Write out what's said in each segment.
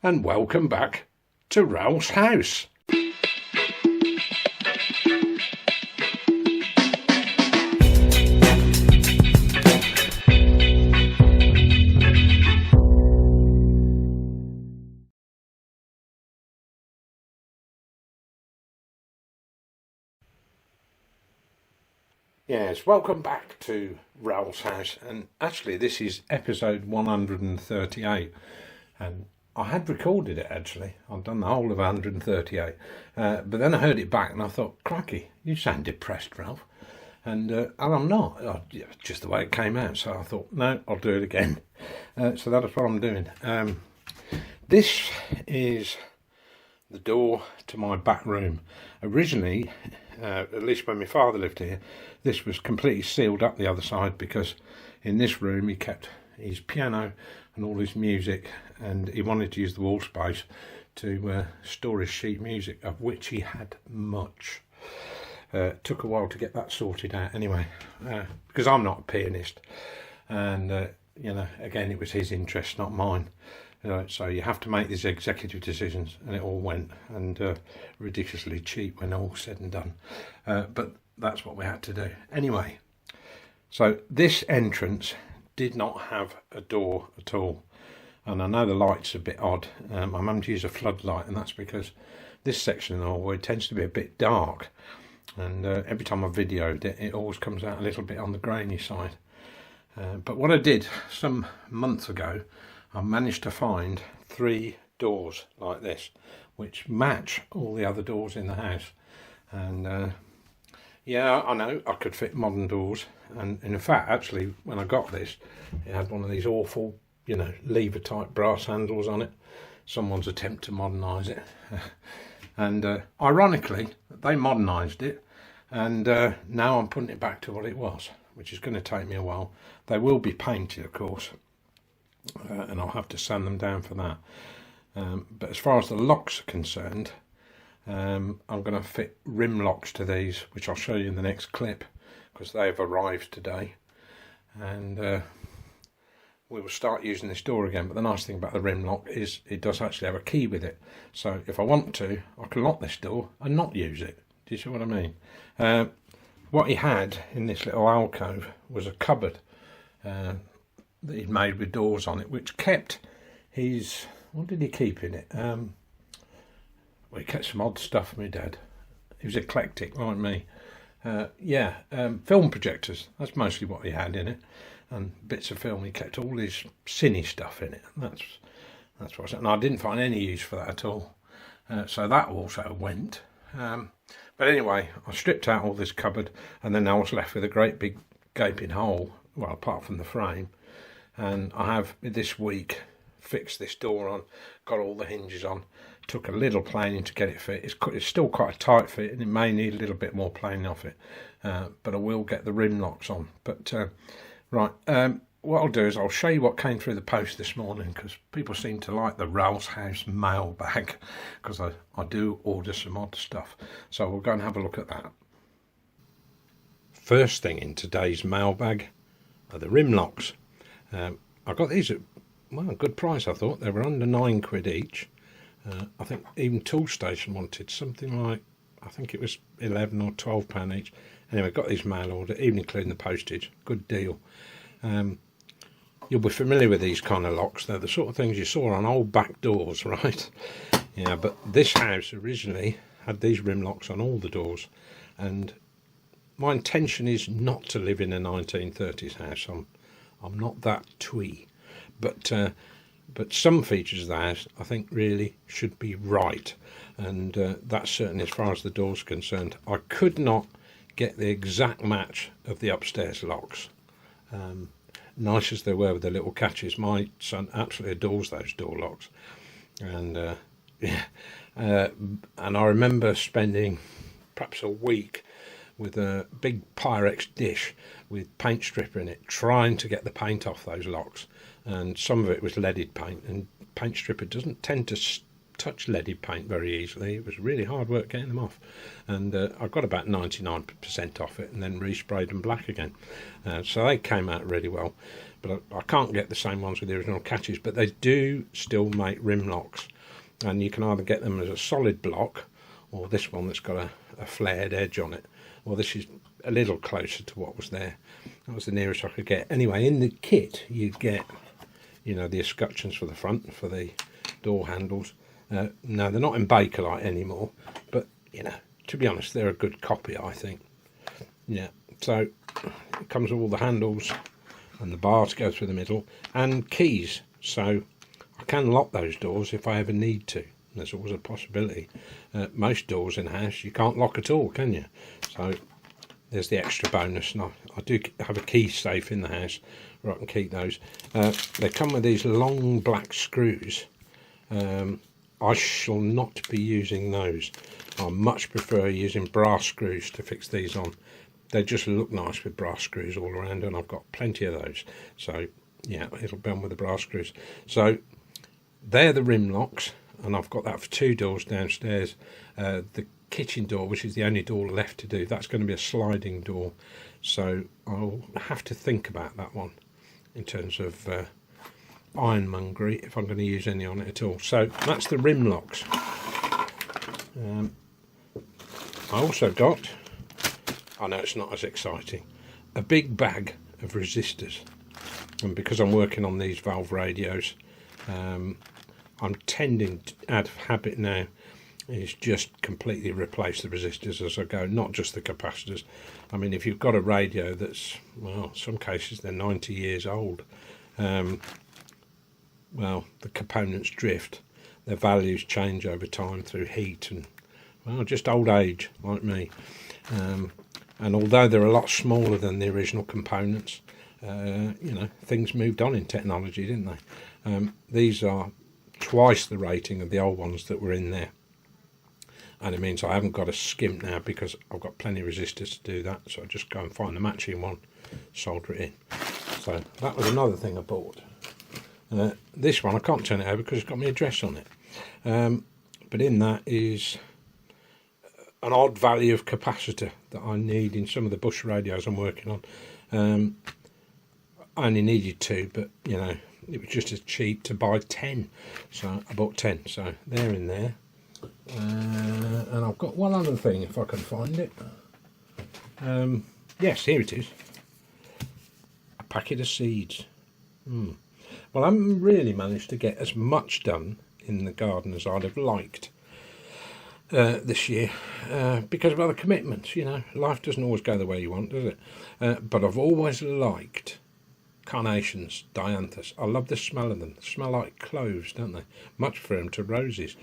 and welcome back to Ralph's house. Yes, welcome back to Ralph's house, and actually this is episode 138, and I had recorded it actually. I've done the whole of 138, but then I heard it back and I thought, crikey, you sound depressed, Ralph. And I'm not, just the way it came out, so I thought, no, I'll do it again. So that's what I'm doing. This is the door to my back room. Originally, at least when my father lived here, this was completely sealed up the other side, because in this room he kept his piano and all his music, and he wanted to use the wall space to store his sheet music, of which he had much. Took a while to get that sorted out anyway, because I'm not a pianist, and again, it was his interest, not mine. So you have to make these executive decisions, and it all went, and ridiculously cheap when all said and done. But that's what we had to do. Anyway, so this entrance did not have a door at all. And I know the light's a bit odd. I'm having to use a floodlight, and that's because this section of the hallway tends to be a bit dark. And every time I've videoed it, it always comes out a little bit on the grainy side. But what I did some months ago, I managed to find 3 doors like this, which match all the other doors in the house. And yeah, I know I could fit modern doors. And in fact, actually, when I got this, it had one of these awful, lever type brass handles on it. Someone's attempt to modernise it. And ironically, they modernised it. And now I'm putting it back to what it was, which is going to take me a while. They will be painted, of course. And I'll have to sand them down for that. But as far as the locks are concerned, I'm going to fit rim locks to these, which I'll show you in the next clip, because they've arrived today. And we will start using this door again. But the nice thing about the rim lock is it does actually have a key with it. So if I want to, I can lock this door and not use it. Do you see what I mean? What he had in this little alcove was a cupboard that he'd made with doors on it, which kept his, what did he keep in it? Well, he kept some odd stuff for my dad. He was eclectic like me. Film projectors, that's mostly what he had in it, and bits of film. He kept all his cine stuff in it. That's what. And I didn't find any use for that at all. So that also went. But anyway, I stripped out all this cupboard, and then I was left with a great big gaping hole, well, apart from the frame. And I have this week fixed this door on, got all the hinges on. Took a little planing to get it fit. It's still quite a tight fit, and it may need a little bit more planing off it. But I will get the rim locks on. But right, what I'll do is I'll show you what came through the post this morning, because people seem to like the Ralph's house mailbag, because I do order some odd stuff. So we'll go and have a look at that. First thing in today's mailbag are the rim locks. I got these at, well, a good price, I thought. They were under £9 each. I think even Toolstation wanted something like, I think it was £11 or £12 each. Anyway, got these mail order, even including the postage. Good deal. You'll be familiar with these kind of locks. They're the sort of things you saw on old back doors, right? Yeah, but this house originally had these rim locks on all the doors. And my intention is not to live in a 1930s house. I'm not that twee, but some features of the house I think really should be right, and that's certainly as far as the door's concerned. I could not get the exact match of the upstairs locks, nice as they were with the little catches. My son absolutely adores those door locks, and and I remember spending perhaps a week with a big Pyrex dish with paint stripper in it, trying to get the paint off those locks. And some of it was leaded paint, and paint stripper doesn't tend to touch leaded paint very easily. It was really hard work getting them off, and I got about 99% off it, and then resprayed them black again. So they came out really well, but I can't get the same ones with the original catches. But they do still make rim locks and you can either get them as a solid block, or this one that's got a flared edge on it. Well, this is a little closer to what was there. That was the nearest I could get. Anyway, in the kit you get, you know, the escutcheons for the front, for the door handles. No, they're not in Bakelite anymore, but, you know, to be honest, they're a good copy, I think. Yeah, so it comes with all the handles and the bar to go through the middle, and keys, so I can lock those doors if I ever need to. There's always a possibility. Most doors in a house you can't lock at all, can you? So there's the extra bonus. And I do have a key safe in the house where I can keep those. They come with these long black screws. I shall not be using those. I much prefer using brass screws to fix these on. They just look nice with brass screws all around, and I've got plenty of those. So yeah, it'll be on with the brass screws. So they're the rim locks, and I've got that for 2 doors downstairs. The kitchen door, which is the only door left to do, that's going to be a sliding door, so I'll have to think about that one in terms of ironmongery, if I'm going to use any on it at all. So that's the rim locks. I also got, I know it's not as exciting, a big bag of resistors, and because I'm working on these valve radios, I'm tending to, out of habit now, is just completely replace the resistors as I go, not just the capacitors. I mean, if you've got a radio that's, well, in some cases they're 90 years old, well, the components drift, their values change over time through heat and, well, just old age like me. And although they're a lot smaller than the original components, you know, things moved on in technology, didn't they? These are twice the rating of the old ones that were in there, and it means I haven't got a skimp now because I've got plenty of resistors to do that. So I just go and find the matching one, solder it in. So that was another thing I bought. This one I can't turn it over because it's got my address on it, but in that is an odd value of capacitor that I need in some of the bush radios I'm working on. I only needed 2, but you know, it was just as cheap to buy 10, so I bought 10. So they're in there, and I've got one other thing if I can find it. Yes, here it is, a packet of seeds. Well, I haven't really managed to get as much done in the garden as I'd have liked this year, because of other commitments. You know, life doesn't always go the way you want, does it? But I've always liked carnations, dianthus. I love the smell of them. They smell like cloves, don't they? Much prefer them to roses.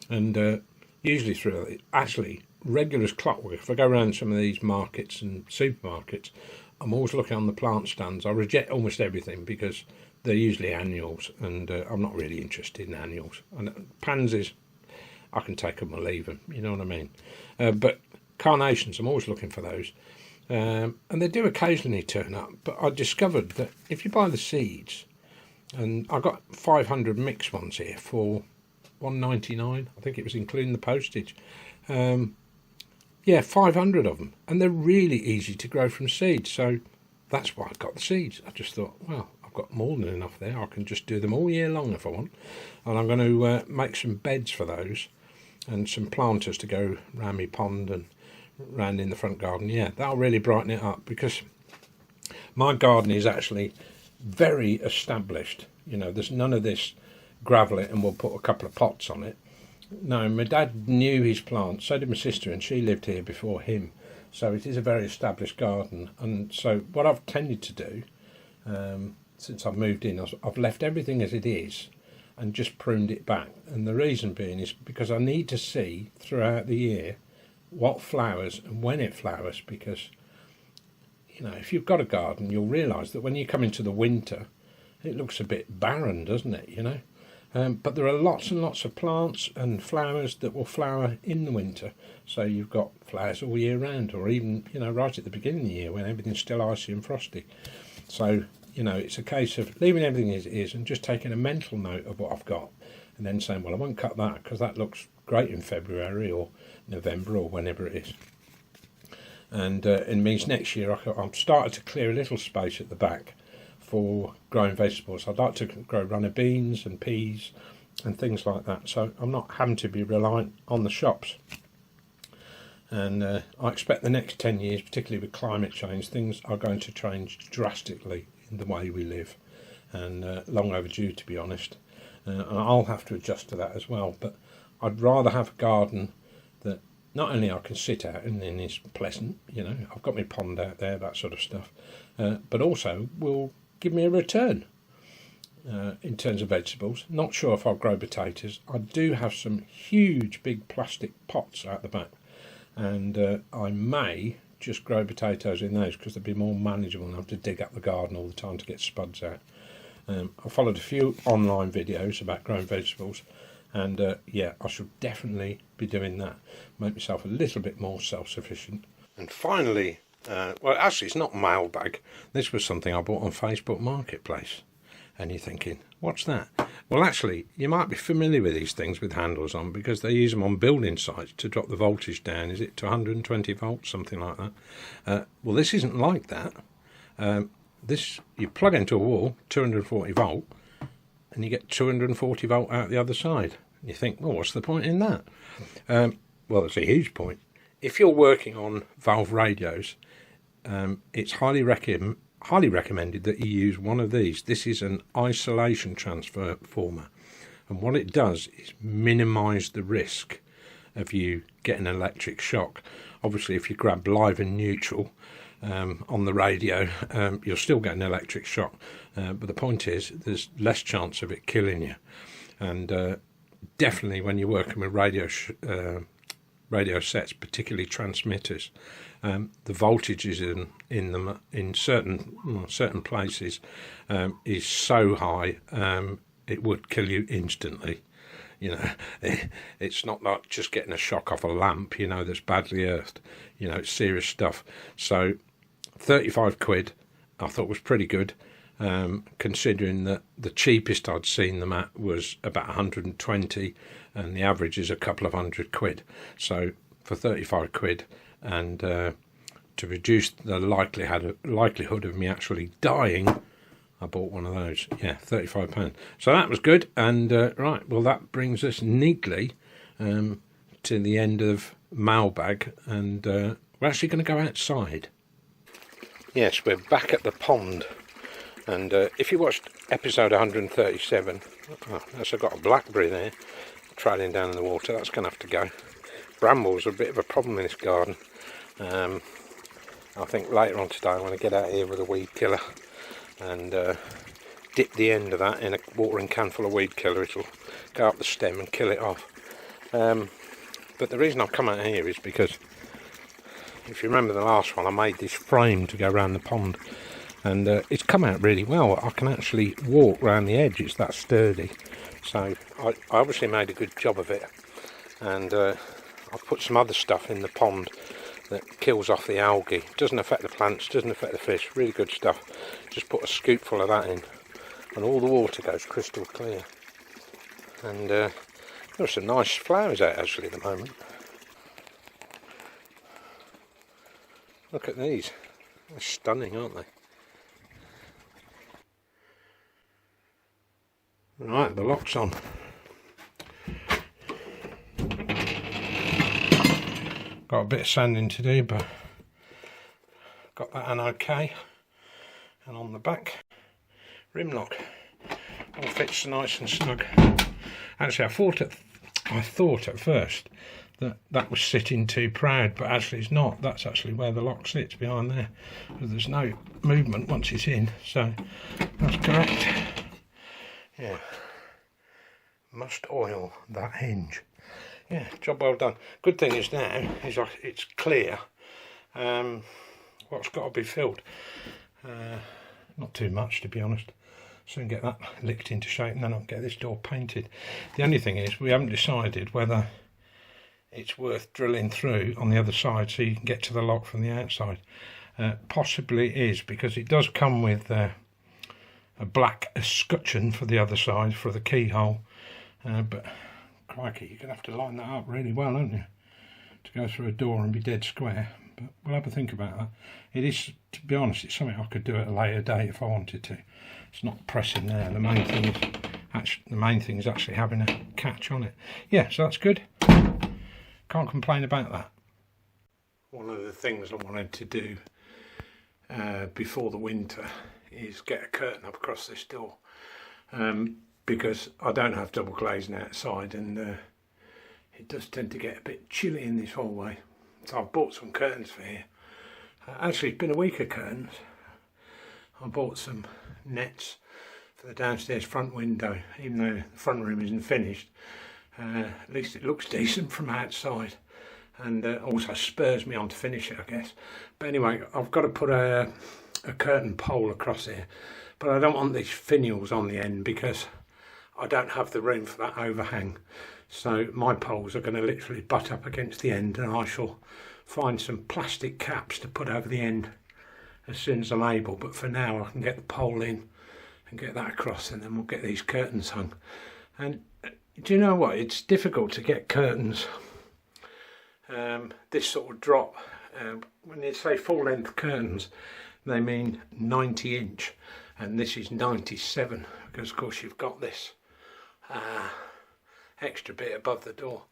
And usually through, actually, regular as clockwork, if I go around some of these markets and supermarkets, I'm always looking on the plant stands. I reject almost everything because they're usually annuals, and I'm not really interested in annuals. And pansies, I can take them or leave them, you know what I mean? But carnations, I'm always looking for those. And they do occasionally turn up, but I discovered that if you buy the seeds, and I got 500 mixed ones here for $1.99, I think it was including the postage. Yeah, 500 of them, and they're really easy to grow from seeds, so that's why I got the seeds. I just thought, well, I've got more than enough there, I can just do them all year long if I want. And I'm going to make some beds for those, and some planters to go round my pond and round in the front garden. Yeah, that'll really brighten it up, because my garden is actually very established. You know, there's none of this gravel it and we'll put a couple of pots on it. No, my dad knew his plants, so did my sister, and she lived here before him. So it is a very established garden. And so what I've tended to do, since I've moved in, I've left everything as it is and just pruned it back. And the reason being is because I need to see throughout the year what flowers and when it flowers, because, you know, if you've got a garden, you'll realise that when you come into the winter, it looks a bit barren, doesn't it, you know? But there are lots and lots of plants and flowers that will flower in the winter. So you've got flowers all year round, or even, you know, right at the beginning of the year when everything's still icy and frosty. So, you know, it's a case of leaving everything as it is and just taking a mental note of what I've got, and then saying, well, I won't cut that because that looks great in February or November or whenever it is. And it means next year I've started to clear a little space at the back for growing vegetables. I'd like to grow runner beans and peas and things like that. So I'm not having to be reliant on the shops. And I expect the next 10 years, particularly with climate change, things are going to change drastically in the way we live, and long overdue, to be honest. And I'll have to adjust to that as well. But I'd rather have a garden that not only I can sit out in and is pleasant, you know, I've got my pond out there, that sort of stuff, but also will give me a return in terms of vegetables. Not sure if I'll grow potatoes. I do have some huge big plastic pots out the back, and I may just grow potatoes in those because they'd be more manageable and I have to dig up the garden all the time to get spuds out. I followed a few online videos about growing vegetables, and yeah, I should definitely be doing that, make myself a little bit more self-sufficient. And finally, well, actually it's not mailbag, this was something I bought on Facebook Marketplace. And you're thinking, what's that? Well, actually, you might be familiar with these things with handles on, because they use them on building sites to drop the voltage down. Is it to 120 volts, something like that? Well, this isn't like that. This, you plug into a wall, 240 volt, and you get 240 volt out the other side. You think, well, what's the point in that? Well, there's a huge point. If you're working on valve radios, it's highly recommended that you use one of these. This is an isolation transformer, and what it does is minimise the risk of you getting an electric shock. Obviously, if you grab live and neutral on the radio, you'll still get an electric shock, but the point is there's less chance of it killing you. And definitely when you're working with radio sets, particularly transmitters, the voltages in them in certain places is so high it would kill you instantly. You know, it's not like just getting a shock off a lamp, you know, that's badly earthed. You know, it's serious stuff. So 35 quid I thought was pretty good, considering that the cheapest I'd seen them at was about 120 and the average is a couple of £100. So for 35 quid, and to reduce the likelihood of me actually dying, I bought one of those. Yeah, £35. So that was good. And right, well, that brings us neatly to the end of mailbag, and we're actually going to go outside. Yes, we're back at the pond, and if you watched episode 137, I've got a blackberry there trailing down in the water. That's going to have to go. Brambles are a bit of a problem in this garden. I think later on today I'm going to get out here with a weed killer and dip the end of that in a watering can full of weed killer. It'll go up the stem and kill it off. But the reason I've come out here is because, if you remember the last one, I made this frame to go around the pond, and it's come out really well. I can actually walk around the edge, it's that sturdy. So I obviously made a good job of it, and I've put some other stuff in the pond that kills off the algae. Doesn't affect the plants, doesn't affect the fish, really good stuff. Just put a scoopful of that in and all the water goes crystal clear. And there are some nice flowers out actually at the moment. Look at these, they're stunning, aren't they? Right, the lock's on. Got a bit of sanding to do, but got that on okay. And on the back, rim lock, all fits nice and snug. Actually, I thought at first that was sitting too proud, but actually it's not. That's actually where the lock sits, behind there. There's no movement once it's in, so that's correct. Yeah, must oil that hinge. Yeah, job well done. Good thing is now is it's clear. What's got to be filled? Not too much, to be honest. Soon get that licked into shape, and then I'll get this door painted. The only thing is we haven't decided whether it's worth drilling through on the other side so you can get to the lock from the outside. Possibly it is, because it does come with a black escutcheon for the other side for the keyhole, but crikey, you're going to have to line that up really well, aren't you, to go through a door and be dead square. But we'll have a think about that. It is, to be honest, it's something I could do at a later date if I wanted to. It's not pressing there. The main thing is Actually, the main thing is actually having a catch on it. Yeah, so that's good. Can't complain about that. One of the things I wanted to do before the winter is get a curtain up across this door, because I don't have double glazing outside, and it does tend to get a bit chilly in this hallway. So I've bought some curtains for here. Actually, it's been a week of curtains. I bought some nets for the downstairs front window, even though the front room isn't finished. At least it looks decent from outside, and also spurs me on to finish it, I guess. But anyway, I've got to put a curtain pole across here, but I don't want these finials on the end because I don't have the room for that overhang. So my poles are going to literally butt up against the end, and I shall find some plastic caps to put over the end as soon as I'm able. But for now I can get the pole in and get that across, and then we'll get these curtains hung. And do you know what, it's difficult to get curtains this sort of drop. When they say full length curtains, they mean 90 inch, and this is 97, because of course you've got this extra bit above the door.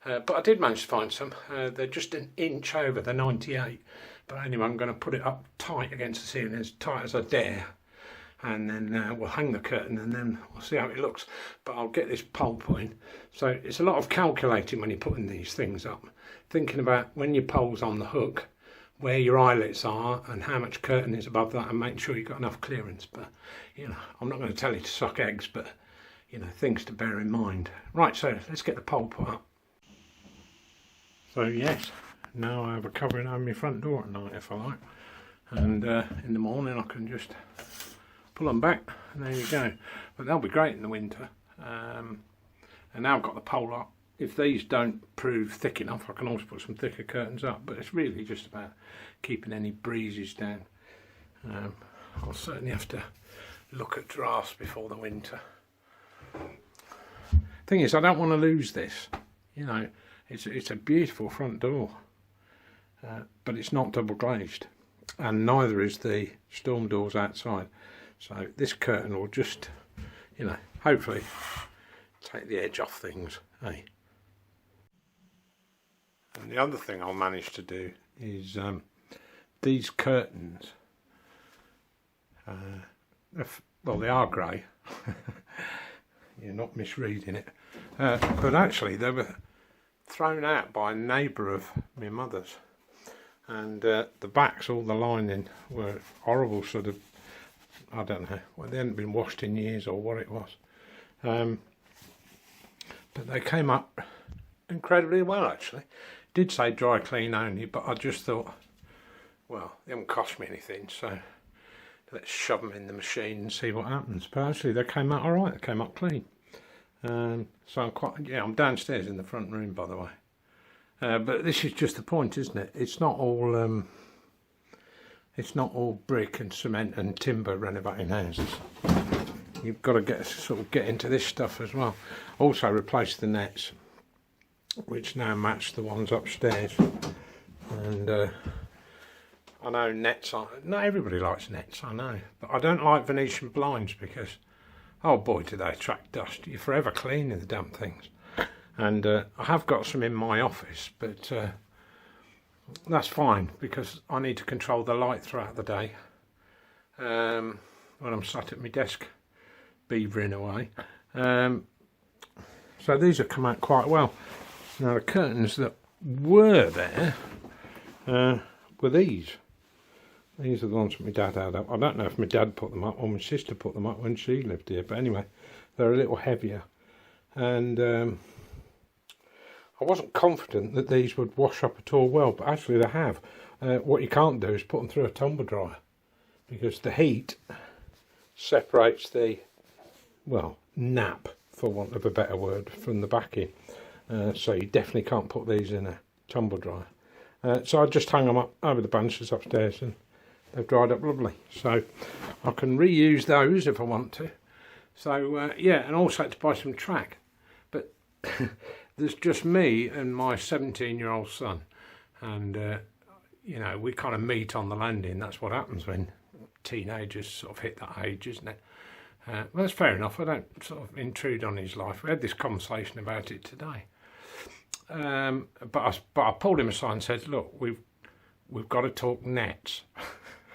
But I did manage to find some. They're just an inch over the 98, but anyway, I'm going to put it up tight against the ceiling, as tight as I dare, and then we'll hang the curtain, and then we'll see how it looks. But I'll get this pole put in. So it's a lot of calculating when you're putting these things up, thinking about when your pole's on the hook, where your eyelets are and how much curtain is above that, and make sure you've got enough clearance. But you know, I'm not going to tell you to suck eggs, but you know, things to bear in mind. Right, so let's get the pole put up. So yes, now I have a covering over my front door at night if I like, and in the morning I can just pull them back, and there you go. But they'll be great in the winter. And now I've got the pole up. If these don't prove thick enough, I can always put some thicker curtains up, but it's really just about keeping any breezes down. I'll certainly have to look at drafts before the winter. Thing is, I don't want to lose this. You know, it's a beautiful front door, but it's not double glazed, and neither is the storm doors outside. So this curtain will just, you know, hopefully take the edge off things, eh? And the other thing I'll manage to do is these curtains, well, they are grey. You're not misreading it, but actually they were thrown out by a neighbour of my mother's, and the backs, all the lining, were horrible sort of, I don't know, well, they hadn't been washed in years or what it was, but they came up incredibly well actually. Did say dry clean only, but I just thought, well, they haven't cost me anything, so let's shove them in the machine and see what happens. But actually they came out alright, they came up clean. So I'm quite, yeah, I'm downstairs in the front room, by the way. But this is just the point, isn't it? It's not all brick and cement and timber renovating houses. You've got to get into this stuff as well. Also replace the nets, which now match the ones upstairs. And I know nets are, not everybody likes nets, I know, but I don't like Venetian blinds because, oh boy, do they attract dust. You're forever cleaning the damn things. And I have got some in my office, but that's fine because I need to control the light throughout the day when I'm sat at my desk beavering away. So these have come out quite well. Now the curtains that were there were these. These are the ones that my dad had up. I don't know if my dad put them up or my sister put them up when she lived here, but anyway, they're a little heavier. And I wasn't confident that these would wash up at all well, but actually they have. What you can't do is put them through a tumble dryer, because the heat separates the, well, nap, for want of a better word, from the backing. So you definitely can't put these in a tumble dryer. So I just hung them up over the banisters upstairs and they've dried up lovely. So I can reuse those if I want to. So yeah, and also had to buy some track. But there's just me and my 17-year-old son. And, you know, we kind of meet on the landing. That's what happens when teenagers sort of hit that age, isn't it? Well, that's fair enough. I don't sort of intrude on his life. We had this conversation about it today. But I pulled him aside and said, look, we've got to talk nets.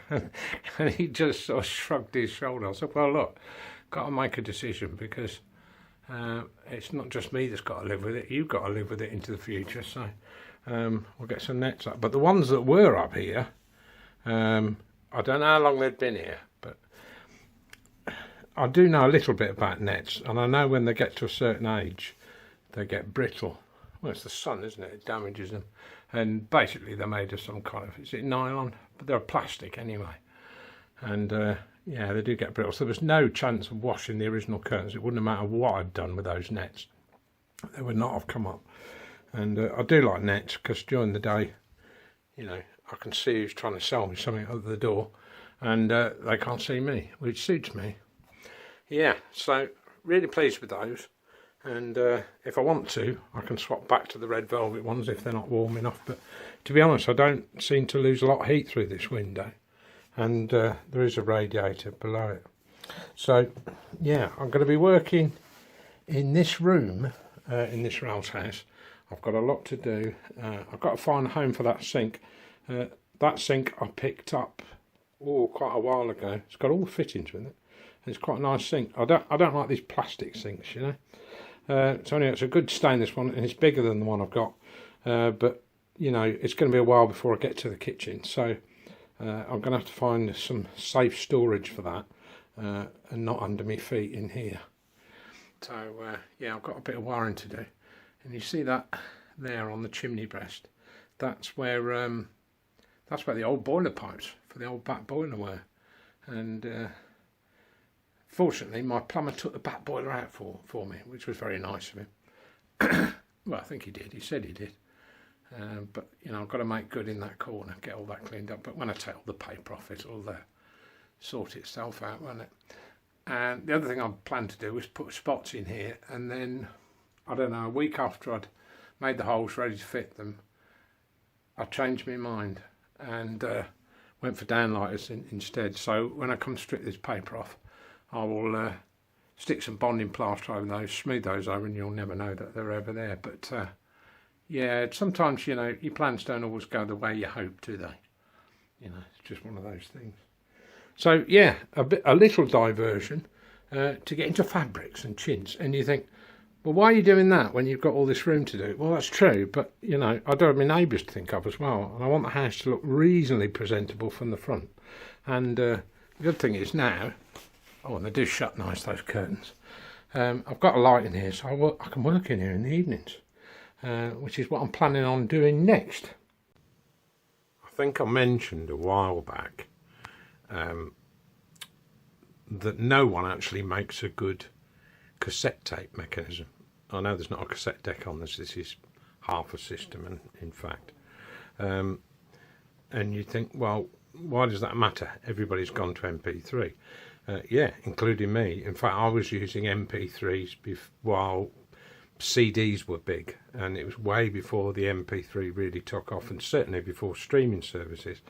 And he just sort of shrugged his shoulder. I said, well, look, got to make a decision, because it's not just me that's got to live with it. You've got to live with it into the future. So we'll get some nets up. But the ones that were up here, I don't know how long they'd been here, but I do know a little bit about nets, and I know when they get to a certain age, they get brittle. Well, it's the sun, isn't it? It damages them. And basically they're made of some kind of, is it nylon? But they're plastic anyway. And yeah, they do get brittle. So there was no chance of washing the original curtains. It wouldn't have mattered what I'd done with those nets. They would not have come up. And I do like nets, because during the day, you know, I can see who's trying to sell me something over the door, and they can't see me, which suits me. Yeah, so really pleased with those. And if I want to, I can swap back to the red velvet ones if they're not warm enough. But to be honest, I don't seem to lose a lot of heat through this window. And there is a radiator below it. So, yeah, I'm going to be working in this room, in this Ralph's house. I've got a lot to do. I've got to find a home for that sink. That sink I picked up quite a while ago. It's got all the fittings with it. And it's quite a nice sink. I don't like these plastic sinks, you know. So anyway, it's a good stainless one, and it's bigger than the one I've got. But, you know, it's going to be a while before I get to the kitchen. So I'm going to have to find some safe storage for that, and not under my feet in here. So, yeah, I've got a bit of wiring to do. And you see that there on the chimney breast? That's where the old boiler pipes for the old back boiler were. And fortunately, my plumber took the back boiler out for me, which was very nice of him. Well, I think he did. He said he did. But, you know, I've got to make good in that corner, get all that cleaned up. But when I take all the paper off, it'll sort itself out, won't it? And the other thing I planned to do was put spots in here, and then, I don't know, a week after I'd made the holes ready to fit them, I changed my mind and went for downlighters instead. So when I come to strip this paper off, I will stick some bonding plaster over those, smooth those over, and you'll never know that they're ever there. But yeah, sometimes, you know, your plans don't always go the way you hope, do they? You know, it's just one of those things. So yeah, a little diversion to get into fabrics and chintz. And you think, well, why are you doing that when you've got all this room to do? Well, that's true, but, you know, I do have my neighbours to think of as well. And I want the house to look reasonably presentable from the front. And the good thing is now, oh, and they do shut nice, those curtains. I've got a light in here, so I can work in here in the evenings, which is what I'm planning on doing next. I think I mentioned a while back that no one actually makes a good cassette tape mechanism. I know there's not a cassette deck on this. This is half a system, in fact. And you think, well, why does that matter? Everybody's gone to MP3. Yeah, including me. In fact, I was using MP3s while CDs were big, and it was way before the MP3 really took off, and certainly before streaming services.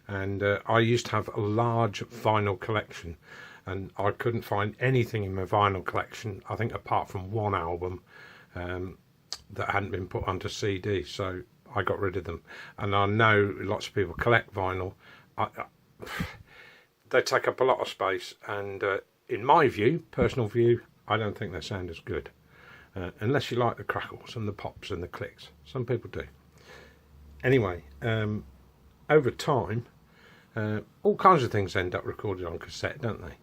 And I used to have a large vinyl collection, and I couldn't find anything in my vinyl collection, I think, apart from one album that hadn't been put onto CD, so I got rid of them. And I know lots of people collect vinyl. They take up a lot of space, and in my view, personal view, I don't think they sound as good. Unless you like the crackles and the pops and the clicks. Some people do. Anyway, over time, all kinds of things end up recorded on cassette, don't they?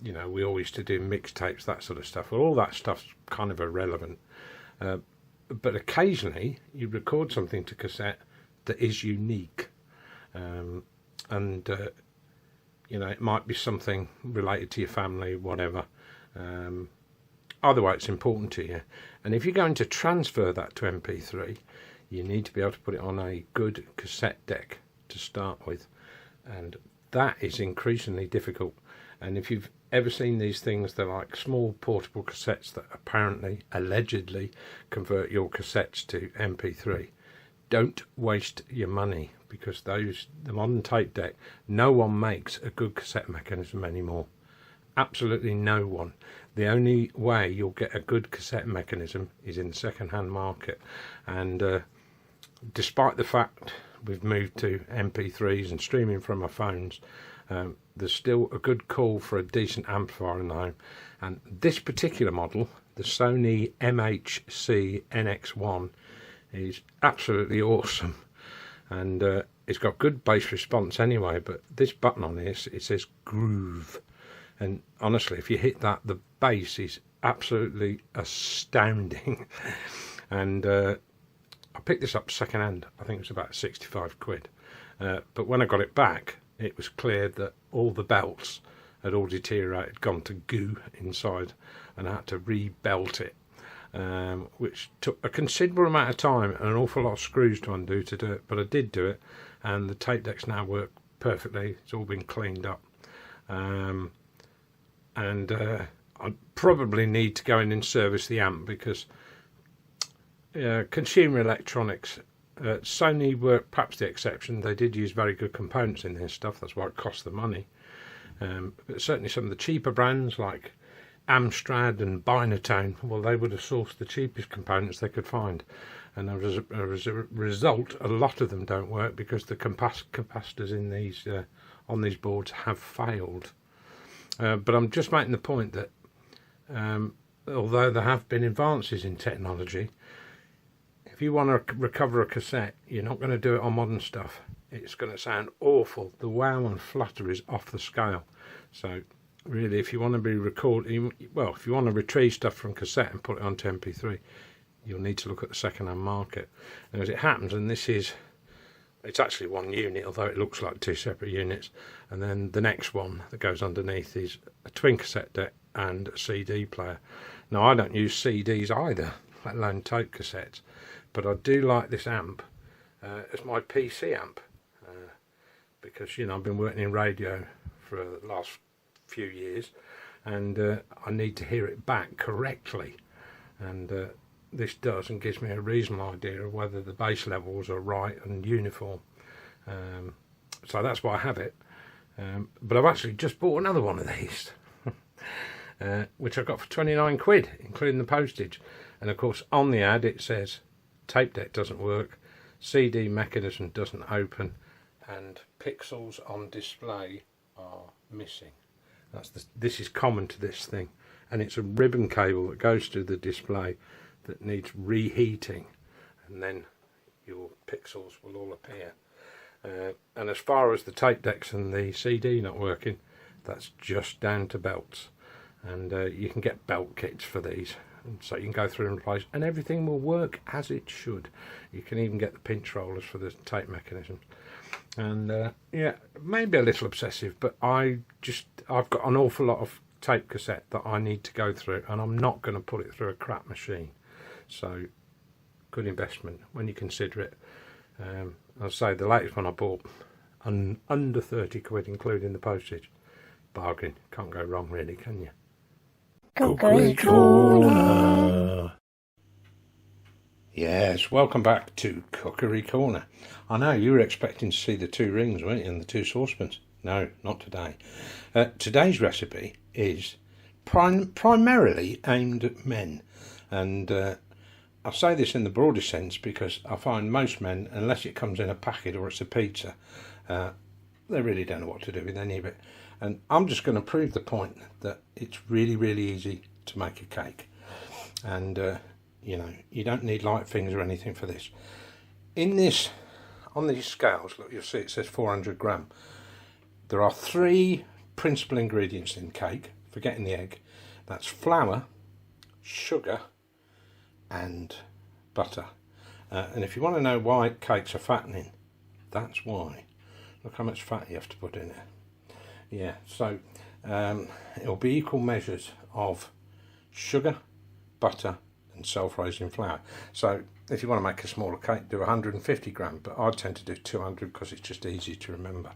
You know, we all used to do mixtapes, that sort of stuff. Well, all that stuff's kind of irrelevant. But occasionally, you record something to cassette that is unique. You know, it might be something related to your family, whatever. Either way, it's important to you. And if you're going to transfer that to MP3, you need to be able to put it on a good cassette deck to start with. And that is increasingly difficult. And if you've ever seen these things, they're like small portable cassettes that apparently, allegedly, convert your cassettes to MP3. Don't waste your money, because the modern tape deck, no one makes a good cassette mechanism anymore. absolutely no one. The only way you'll get a good cassette mechanism is in the second-hand market, and despite the fact we've moved to MP3s and streaming from our phones, there's still a good call for a decent amplifier in the home. And this particular model, the Sony MHC NX1, is absolutely awesome, and it's got good bass response anyway. But this button on this, it says groove, and honestly, if you hit that, the bass is absolutely astounding. And I picked this up second hand. I think it was about 65 quid, but when I got it back, it was clear that all the belts had all deteriorated, gone to goo inside, and I had to re-belt it, which took a considerable amount of time and an awful lot of screws to undo to do it, but I did do it, and the tape decks now work perfectly. It's all been cleaned up, and I probably need to go in and service the amp, because consumer electronics, Sony were perhaps the exception. They did use very good components in this stuff, that's why it cost the money. But certainly some of the cheaper brands like Amstrad and Binatone, well, they would have sourced the cheapest components they could find, and as a result, a lot of them don't work because the capacitors in these on these boards have failed. But I'm just making the point that although there have been advances in technology, if you want to recover a cassette, you're not going to do it on modern stuff. It's going to sound awful. The wow and flutter is off the scale. So really, if you want to be recording, well, if you want to retrieve stuff from cassette and put it onto MP3, you'll need to look at the second-hand market. And as it happens, and it's actually one unit, although it looks like two separate units, and then the next one that goes underneath is a twin cassette deck and a CD player. Now, I don't use CDs either, let alone tape cassettes, but I do like this amp as my PC amp, because I've been working in radio for the last few years, and I need to hear it back correctly, and this does, and gives me a reasonable idea of whether the bass levels are right and uniform. So that's why I have it. But I've actually just bought another one of these, which I got for 29 quid, including the postage. And of course, on the ad it says tape deck doesn't work, CD mechanism doesn't open, and pixels on display are missing. This is common to this thing, and it's a ribbon cable that goes to the display that needs reheating, and then your pixels will all appear. And as far as the tape decks and the CD not working, that's just down to belts, and you can get belt kits for these, and so you can go through and replace, and everything will work as it should. You can even get the pinch rollers for the tape mechanisms. And yeah, maybe a little obsessive, but I've got an awful lot of tape cassette that I need to go through, and I'm not going to put it through a crap machine. So good investment when you consider it. I'll say the latest one I bought, under 30 quid including the postage. Bargain. Can't go wrong really, can you? Cookery Corner. Yes, welcome back to Cookery Corner. I know you were expecting to see the two rings, weren't you, and the two saucepans. No, not today. Today's recipe is primarily aimed at men, and I say this in the broadest sense because I find most men, unless it comes in a packet or it's a pizza, they really don't know what to do with any of it. And I'm just going to prove the point that it's really, really easy to make a cake. And, you don't need light fingers or anything for this. On these scales, look, you'll see it says 400 gram. There are 3 principal ingredients in cake, forgetting the egg. That's flour, sugar, and butter. And if you want to know why cakes are fattening, that's why. Look how much fat you have to put in it. Yeah, so it'll be equal measures of sugar, butter, and self-raising flour. So if you want to make a smaller cake, do 150 gram, but I tend to do 200 because it's just easy to remember.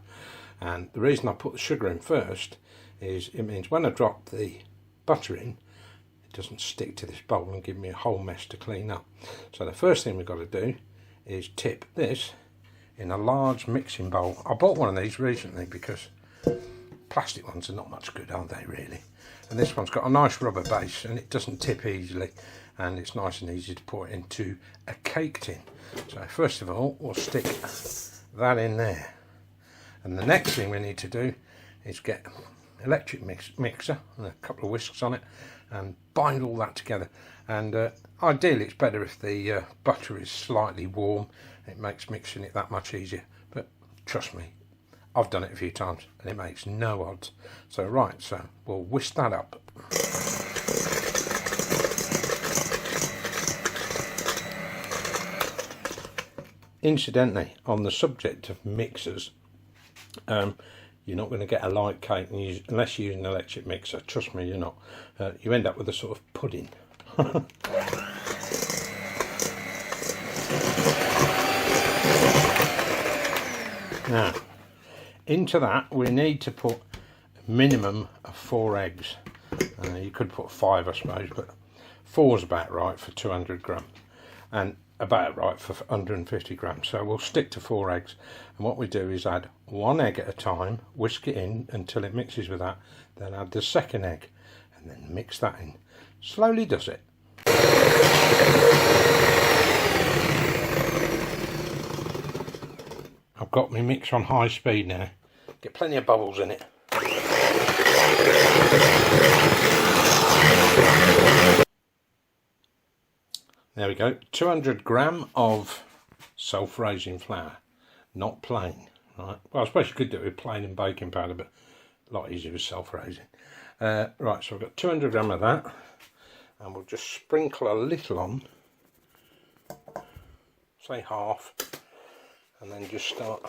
And the reason I put the sugar in first is it means when I drop the butter in, it doesn't stick to this bowl and give me a whole mess to clean up. So the first thing we've got to do is tip this in a large mixing bowl. I bought one of these recently because plastic ones are not much good, are they really? And this one's got a nice rubber base and it doesn't tip easily, and it's nice and easy to pour it into a cake tin. So first of all, we'll stick that in there, and the next thing we need to do is get electric mixer and a couple of whisks on it and bind all that together. And ideally it's better if the butter is slightly warm. It makes mixing it that much easier, but trust me, I've done it a few times and it makes no odds. So right, so we'll whisk that up. Incidentally, on the subject of mixers, you're not going to get a light cake unless you use an electric mixer. Trust me, you're not. You end up with a sort of pudding. Now, into that we need to put a minimum of 4 eggs. You could put 5, I suppose, but 4 is about right for 200 grams and about right for 150 grams. So we'll stick to 4 eggs, and what we do is add 1 egg at a time, whisk it in until it mixes with that, then add the second egg and then mix that in. Slowly does it. I've got my mix on high speed now. Get plenty of bubbles in it. There we go. 200 grams of self-raising flour, not plain. Right. Well, I suppose you could do it with plain and baking powder, but a lot easier with self-raising. Right, so I've got 200 grams of that, and we'll just sprinkle a little on, say half, and then just start.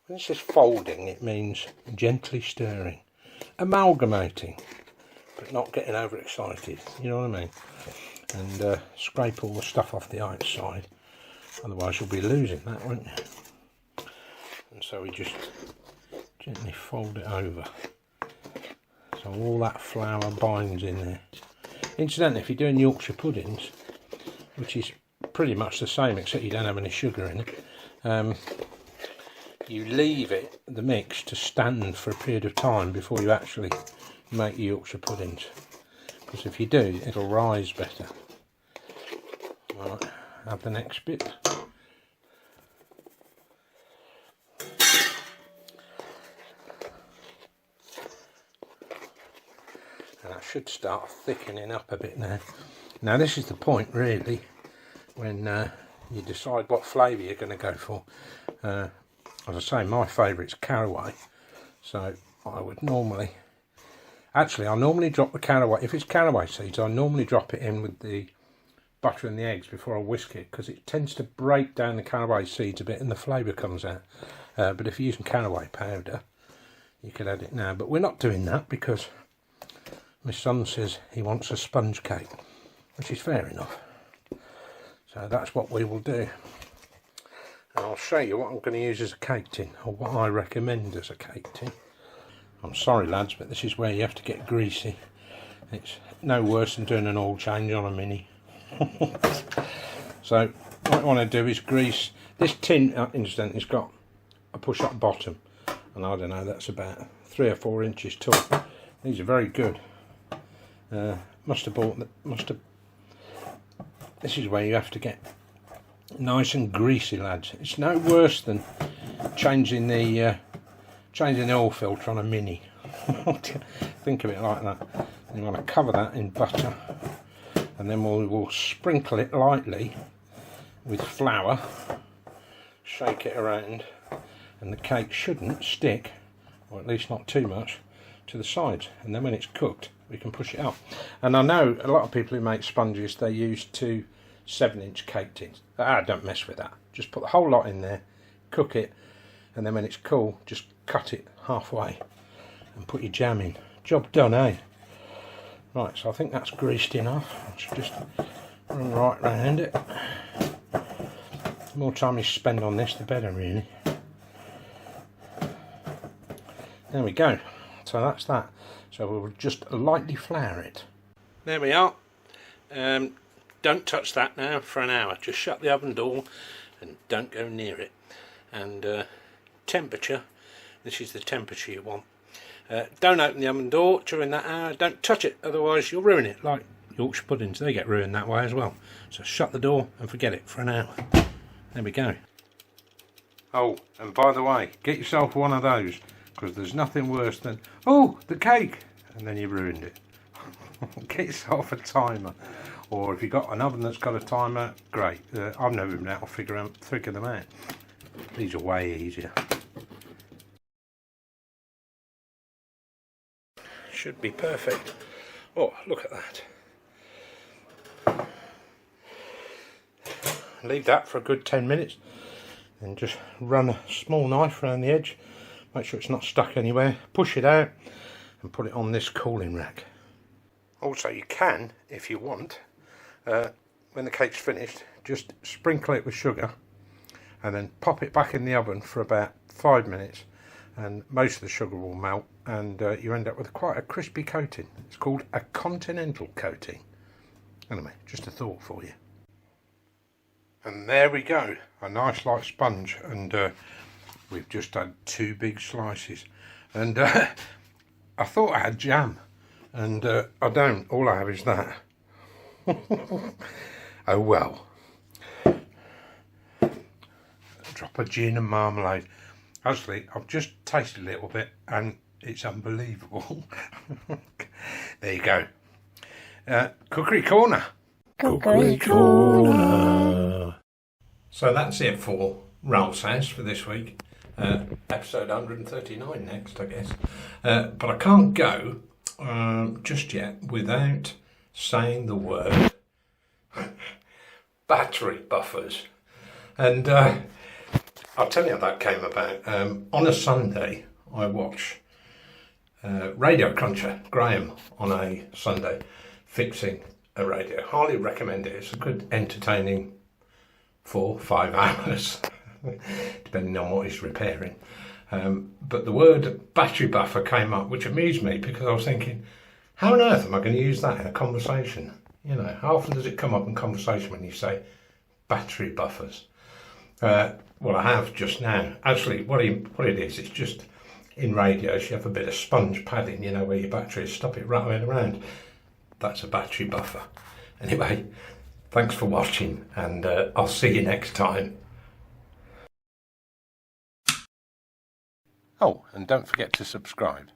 When it says folding, it means gently stirring, amalgamating, but not getting overexcited. You know what I mean? And scrape all the stuff off the outside, otherwise you'll be losing that, won't you? And so we just gently fold it over, so all that flour binds in there. Incidentally, if you're doing Yorkshire puddings, which is pretty much the same except you don't have any sugar in it, you leave it, the mix, to stand for a period of time before you actually make Yorkshire puddings, because if you do, it'll rise better. Right, add the next bit. And I should start thickening up a bit now. Now this is the point really, when you decide what flavour you're going to go for. As I say, my favourite's caraway, so I would normally, I normally drop the caraway, if it's caraway seeds, I normally drop it in with the butter and the eggs before I whisk it, because it tends to break down the caraway seeds a bit and the flavour comes out. But if you're using caraway powder, you could add it now, but we're not doing that because my son says he wants a sponge cake, which is fair enough. So that's what we will do. And I'll show you what I'm going to use as a cake tin, or what I recommend as a cake tin. I'm sorry lads, but this is where you have to get greasy. It's no worse than doing an oil change on a Mini. So what I want to do is grease this tin. Incidentally, it's got a push-up bottom, and I don't know, that's about 3 or 4 inches tall. These are very good. Must have bought. This is where you have to get nice and greasy, lads. It's no worse than changing the oil filter on a Mini. Think of it like that. You want to cover that in butter, and then we'll sprinkle it lightly with flour, shake it around, and the cake shouldn't stick, or at least not too much, to the sides. And then when it's cooked, we can push it up. And I know a lot of people who make sponges, they use 2 7-inch cake tins. Don't mess with that. Just put the whole lot in there, cook it, and then when it's cool, just cut it halfway and put your jam in. Job done, eh? Right, so I think that's greased enough. Let's just run right round it. The more time you spend on this, the better, really. There we go. So that's that. So we'll just lightly flour it. There we are. Don't touch that now for an hour. Just shut the oven door and don't go near it. And temperature, this is the temperature you want. Don't open the oven door during that hour. Don't touch it, otherwise you'll ruin it. Like Yorkshire puddings, they get ruined that way as well. So shut the door and forget it for an hour. There we go. Oh, and by the way, get yourself one of those, because there's nothing worse than, oh, the cake, and then you ruined it. Get yourself a timer, or if you've got an oven that's got a timer, great. I've never been able to figure them out. These are way easier. Should be perfect. Oh, look at that. Leave that for a good 10 minutes. And just run a small knife around the edge, make sure it's not stuck anywhere, push it out and put it on this cooling rack. Also, you can, if you want, when the cake's finished, just sprinkle it with sugar and then pop it back in the oven for about 5 minutes, and most of the sugar will melt, and you end up with quite a crispy coating. It's called a continental coating. Anyway, just a thought for you. And there we go, a nice light sponge, and we've just had 2 big slices. And I thought I had jam, and I don't. All I have is that. Oh well. Drop of gin and marmalade. Actually, I've just tasted a little bit, and it's unbelievable. There you go. Cookery Corner. Cookery Corner. So that's it for Ralph's House for this week. Episode 139 next, I guess. But I can't go just yet without saying the word battery buffers. And I'll tell you how that came about. On a Sunday, I watch Radio Cruncher, Graham, on a Sunday, fixing a radio. Highly recommend it. It's a good, entertaining 4-5 hours, depending on what he's repairing. But the word battery buffer came up, which amused me, because I was thinking, how on earth am I going to use that in a conversation? You know, how often does it come up in conversation when you say battery buffers? Well, I have just now. Actually, what it is, it's just in radios you have a bit of sponge padding, you know, where your batteries stop it rattling around. That's a battery buffer. Anyway, thanks for watching, and I'll see you next time. Oh, and don't forget to subscribe.